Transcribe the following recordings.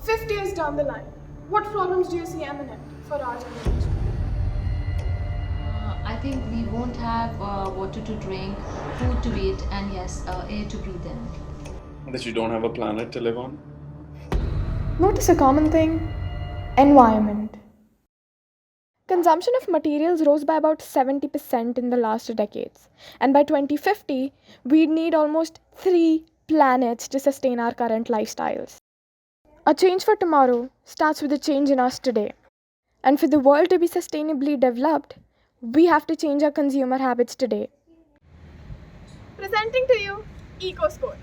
50 years down the line, what problems do you see imminent for our generation? I think we won't have water to drink, food to eat, and yes, air to breathe in. That you don't have a planet to live on? Notice a common thing: environment. Consumption of materials rose by about 70% in the last decades, and by 2050, we'd need almost 3 planets to sustain our current lifestyles. A change for tomorrow starts with a change in us today. And for the world to be sustainably developed, we have to change our consumer habits today. Presenting to you Eco-Score.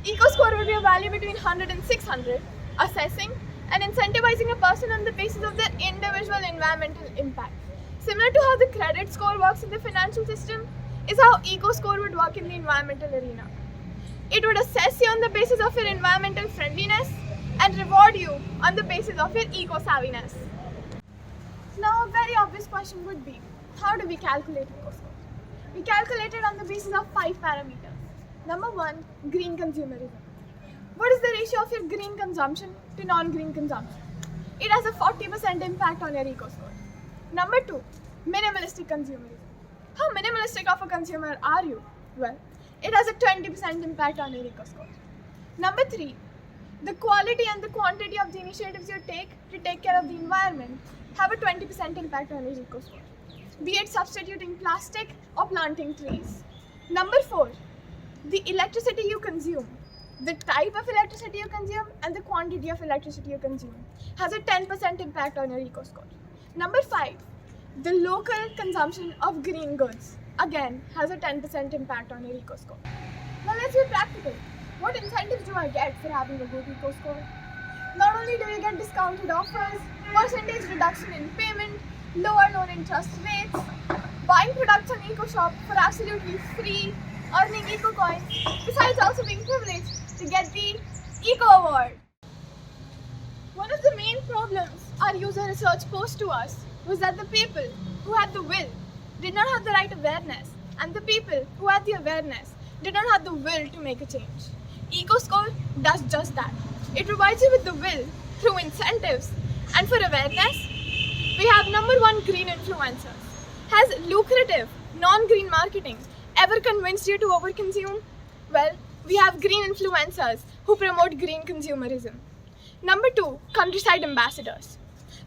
Eco-Score would be a value between 100 and 600, assessing and incentivizing a person on the basis of their individual environmental impact. Similar to how the credit score works in the financial system, is how Eco-Score would work in the environmental arena. It would assess you on the basis of your environmental friendliness and reward you on the basis of your eco-savviness. Now, a very obvious question would be, how do we calculate Eco-Score? We calculate it on the basis of 5 parameters. Number 1, green consumerism. What is the ratio of your green consumption to non-green consumption? It has a 40% impact on your Eco-Score. Number 2, minimalistic consumerism. How minimalistic of a consumer are you? Well, it has a 20% impact on your Eco-Score. Number 3, the quality and the quantity of the initiatives you take to take care of the environment have a 20% impact on your Eco-Score, be it substituting plastic or planting trees. Number 4, the electricity you consume, the type of electricity you consume and the quantity of electricity you consume has a 10% impact on your Eco-Score. Number 5, the local consumption of green goods, again, has a 10% impact on your Eco-Score. Now let's be practical. What incentives do I get for having a good Eco-Score? Not only do you get discounted offers, percentage reduction in payment, lower loan interest rates, buying products on EcoShop for absolutely free, earning Eco coins, besides also being privileged to get the Eco Award. One of the main problems our user research posed to us was that the people who had the will did not have the right awareness, and the people who had the awareness did not have the will to make a change. Eco-Score does just that. It provides you with the will through incentives, and for awareness, we have number 1, green influencers. Has lucrative non-green marketing ever convinced you to overconsume? Well, we have green influencers who promote green consumerism. Number 2, countryside ambassadors.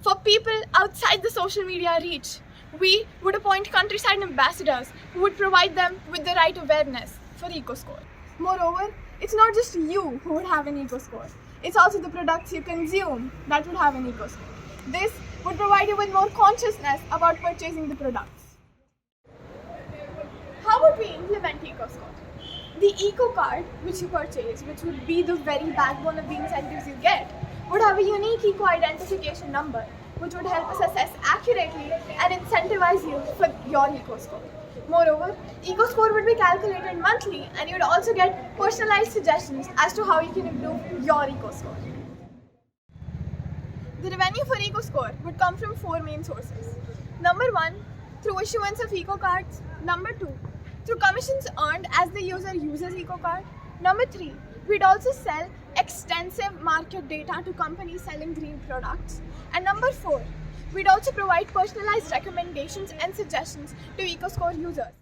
For people outside the social media reach, we would appoint countryside ambassadors who would provide them with the right awareness for Eco-Score. Moreover, it's not just you who would have an Eco-Score. It's also the products you consume that would have an Eco-Score. This would provide you with more consciousness about purchasing the products. How would we implement Eco-Score? The Eco card which you purchase, which would be the very backbone of the incentives you get, would have a unique Eco identification number which would help us assess accurately and incentivize you for your Eco-Score. Moreover, Eco-Score would be calculated monthly, and you would also get personalized suggestions as to how you can improve your Eco-Score. The revenue for Eco-Score would come from 4 main sources. Number 1, through issuance of Eco cards. Number 2, through commissions earned as the user uses Eco card. Number 3, we'd also sell extensive market data to companies selling green products. And number 4, we'd also provide personalized recommendations and suggestions to Eco-Score users.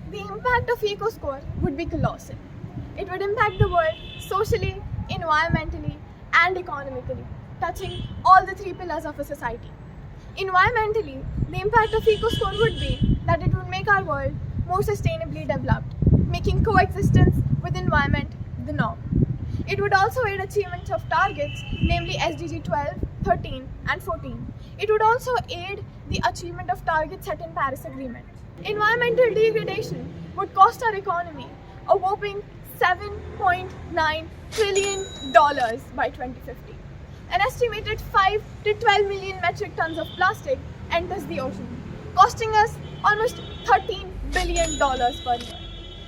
The impact of Eco-Score would be colossal. It would impact the world socially, environmentally, and economically, touching all the 3 pillars of a society. Environmentally, the impact of Eco-Score would be that it would make our world more sustainably developed, making coexistence with environment the norm. It would also aid achievement of targets, namely SDG 12, 13, and 14. It would also aid the achievement of targets set in Paris Agreement. Environmental degradation would cost our economy a whopping $7.9 trillion by 2050. An estimated 5 to 12 million metric tons of plastic enters the ocean, costing us almost $13 billion per year.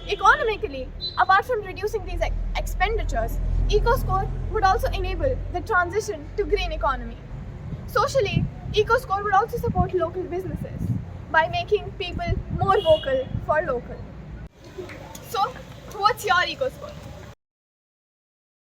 Economically, apart from reducing these expenditures, Eco-Score would also enable the transition to green economy. Socially, Eco-Score would also support local businesses by making people more vocal for local. So, what's your Eco-Score?